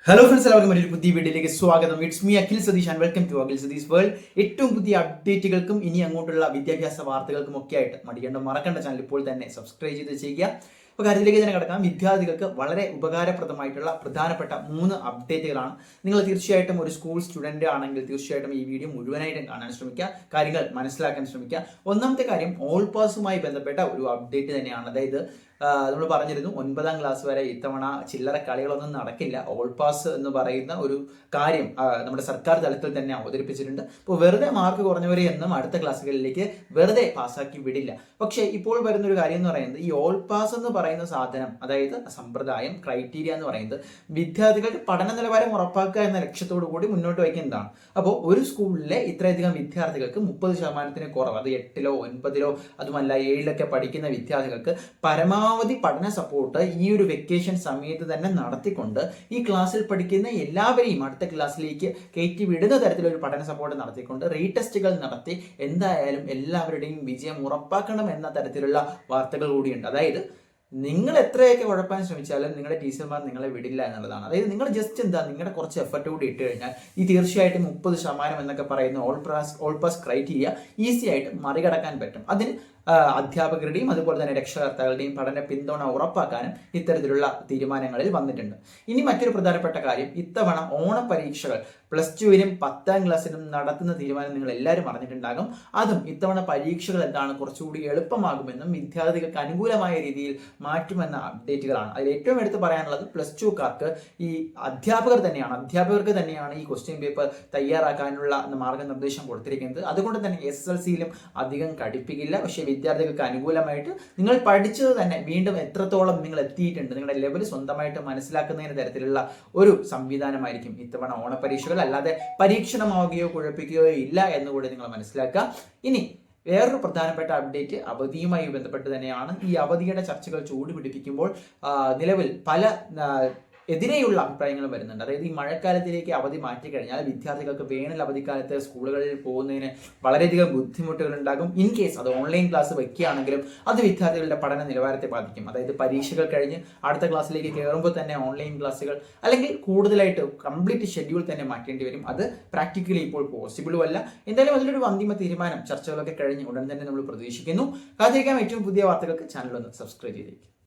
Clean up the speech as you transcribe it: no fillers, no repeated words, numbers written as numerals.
Hello friends, എല്ലാവർക്കും ഒരു പുതിയ വീഡിയോയിലേക്ക് സ്വാഗതം. It's me Akhil Satheesh and welcome to Akhil Satheesh world. ഏറ്റവും പുതിയ അപ്ഡേറ്റുകൾക്കും ഇനി അങ്ങോട്ടുള്ള വിദ്യാഭ്യാസ വാർത്തകൾക്കും ഒക്കെ ആയിട്ട് മറക്കേണ്ട ചാനൽ ഇപ്പോൾ തന്നെ സബ്സ്ക്രൈബ് ചെയ്ത് ചെയ്യുക. അപ്പോൾ കാര്യത്തിലേക്ക് തന്നെ കിടക്കാം. വിദ്യാർത്ഥികൾക്ക് വളരെ ഉപകാരപ്രദമായിട്ടുള്ള പ്രധാനപ്പെട്ട 3 അപ്ഡേറ്റുകളാണ്. നിങ്ങൾ തീർച്ചയായിട്ടും ഒരു സ്കൂൾ സ്റ്റുഡന്റ് ആണെങ്കിൽ തീർച്ചയായിട്ടും ഈ വീഡിയോ മുഴുവനായിട്ടും കാണാൻ ശ്രമിക്കുക, കാര്യങ്ങൾ മനസ്സിലാക്കാൻ ശ്രമിക്കുക. ഒന്നാമത്തെ കാര്യം ഓൾ പാസുമായി ബന്ധപ്പെട്ട ഒരു അപ്ഡേറ്റ് തന്നെയാണ്. അതായത് നമ്മൾ പറഞ്ഞിരുന്നു 9ാം ക്ലാസ് വരെ ഇത്തവണ ചില്ലറ കളികളൊന്നും നടക്കില്ല. ഓൾ പാസ് എന്ന് പറയുന്ന ഒരു കാര്യം നമ്മുടെ സർക്കാർ തലത്തിൽ തന്നെ അവതരിപ്പിച്ചിട്ടുണ്ട്. അപ്പോൾ വെറുതെ മാർക്ക് കുറഞ്ഞവരെ എന്നും അടുത്ത ക്ലാസ്സുകളിലേക്ക് വെറുതെ പാസ്സാക്കി വിടില്ല. പക്ഷേ ഇപ്പോൾ വരുന്നൊരു കാര്യം എന്ന് പറയുന്നത് ഈ ഓൾ പാസ് എന്ന് പറയുന്ന സാധനം, അതായത് സമ്പ്രദായം, ക്രൈറ്റീരിയ എന്ന് പറയുന്നത് വിദ്യാർത്ഥികൾക്ക് പഠന നിലവാരം ഉറപ്പാക്കുക എന്ന ലക്ഷ്യത്തോടു കൂടി മുന്നോട്ട് വയ്ക്കുന്നതാണ്. അപ്പോൾ ഒരു സ്കൂളിലെ ഇത്രയധികം വിദ്യാർത്ഥികൾക്ക് 30% കുറവ്, അത് 8ലോ 9ലോ അതുമല്ല 7ലൊക്കെ പഠിക്കുന്ന വിദ്യാർത്ഥികൾക്ക് പരമാവധി പഠന സപ്പോർട്ട് ഈ ഒരു വെക്കേഷൻ സമയത്ത് തന്നെ നടത്തിക്കൊണ്ട് ഈ ക്ലാസ്സിൽ പഠിക്കുന്ന എല്ലാവരെയും അടുത്ത ക്ലാസ്സിലേക്ക് കയറ്റി വിടുന്ന തരത്തിലൊരു പഠന സപ്പോർട്ട് നടത്തിക്കൊണ്ട് റീടെസ്റ്റുകൾ നടത്തി എന്തായാലും എല്ലാവരുടെയും വിജയം ഉറപ്പാക്കണം എന്ന തരത്തിലുള്ള വാർത്തകൾ കൂടിയുണ്ട്. അതായത് നിങ്ങൾ എത്രയൊക്കെ ഉഴപ്പാൻ ശ്രമിച്ചാലും നിങ്ങളുടെ ടീച്ചർമാർ നിങ്ങളെ വിടില്ല എന്നുള്ളതാണ്. അതായത് നിങ്ങൾ ജസ്റ്റ് നിങ്ങളുടെ കുറച്ച് എഫർട്ട് കൂടി ഇട്ട് കഴിഞ്ഞാൽ ഈ തീർച്ചയായിട്ടും 30% എന്നൊക്കെ പറയുന്ന ഓൾ പാസ് ക്രൈറ്റീരിയ ഈസി ആയിട്ട് മറികടക്കാൻ പറ്റും. അതിന് അധ്യാപകരുടെയും അതുപോലെ തന്നെ രക്ഷകർത്താക്കളുടെയും പഠന പിന്തുണ ഉറപ്പാക്കാനും ഇത്തരത്തിലുള്ള തീരുമാനങ്ങളിൽ വന്നിട്ടുണ്ട്. ഇനി മറ്റൊരു പ്രധാനപ്പെട്ട കാര്യം, ഇത്തവണ ഓണപരീക്ഷകൾ +2-നും 10ാം ക്ലാസ്സിനും നടത്തുന്ന തീരുമാനം നിങ്ങൾ എല്ലാവരും അറിഞ്ഞിട്ടുണ്ടാകും. അതും ഇത്തവണ പരീക്ഷകൾ കുറച്ചുകൂടി എളുപ്പമാകുമെന്നും വിദ്യാർത്ഥികൾക്ക് അനുകൂലമായ രീതിയിൽ മാറ്റുമെന്ന അപ്ഡേറ്റുകളാണ്. അതിൽ ഏറ്റവും എടുത്ത് പറയാനുള്ളത് +2കാർക്ക് ഈ അധ്യാപകർക്ക് തന്നെയാണ് ഈ ക്വസ്റ്റ്യൻ പേപ്പർ തയ്യാറാക്കാനുള്ള മാർഗനിർദ്ദേശം കൊടുത്തിരിക്കുന്നത്. അതുകൊണ്ട് തന്നെ SSLC-യിലും അധികം കടുപ്പിക്കില്ല. പക്ഷേ വിദ്യാർത്ഥികൾക്ക് അനുകൂലമായിട്ട് നിങ്ങൾ പഠിച്ചത് തന്നെ വീണ്ടും എത്രത്തോളം നിങ്ങൾ എത്തിയിട്ടുണ്ട്, നിങ്ങളുടെ ലെവൽ സ്വന്തമായിട്ട് മനസ്സിലാക്കുന്നതിന് തരത്തിലുള്ള ഒരു സംവിധാനമായിരിക്കും ഇത്തവണ ഓണപരീക്ഷകൾ. അല്ലാതെ പരീക്ഷണമാവുകയോ കുഴപ്പിക്കുകയോ ഇല്ല എന്നുകൂടി നിങ്ങൾ മനസ്സിലാക്കുക. ഇനി വേറൊരു പ്രധാനപ്പെട്ട അപ്ഡേറ്റ് അവധിയുമായി ബന്ധപ്പെട്ട് തന്നെയാണ്. ഈ അവധിയുടെ ചർച്ചകൾ ചൂടുപിടിപ്പിക്കുമ്പോൾ നിലവിൽ പല എതിരെയുള്ള അഭിപ്രായങ്ങളും വരുന്നുണ്ട്. അതായത് ഈ മഴക്കാലത്തിലേക്ക് അവധി മാറ്റിക്കഴിഞ്ഞാൽ വിദ്യാർത്ഥികൾക്ക് വേനൽ അവധിക്കാലത്ത് സ്കൂളുകളിൽ പോകുന്നതിന് വളരെയധികം ബുദ്ധിമുട്ടുകൾ ഉണ്ടാകും. ഇൻ കേസ് അത് ഓൺലൈൻ ക്ലാസ് വയ്ക്കുകയാണെങ്കിലും അത് വിദ്യാർത്ഥികളുടെ പഠന നിലവാരത്തെ ബാധിക്കും. അതായത് പരീക്ഷകൾ കഴിഞ്ഞ് അടുത്ത ക്ലാസ്സിലേക്ക് കയറുമ്പോൾ തന്നെ ഓൺലൈൻ ക്ലാസ്സുകൾ അല്ലെങ്കിൽ കൂടുതലായിട്ട് കംപ്ലീറ്റ് ഷെഡ്യൂൾ തന്നെ മാറ്റേണ്ടി വരും. അത് പ്രാക്ടിക്കലി ഇപ്പോൾ പോസിബിളും അല്ല. എന്തായാലും അതിലൊരു അന്തിമ തീരുമാനം ചർച്ചകളൊക്കെ കഴിഞ്ഞ് ഉടൻ തന്നെ നമ്മൾ പ്രതീക്ഷിക്കുന്നു. കാത്തിരിക്കാം ഏറ്റവും പുതിയ വാർത്തകൾക്ക് ചാനൽ ഒന്ന് സബ്സ്ക്രൈബ് ചെയ്തേക്കും.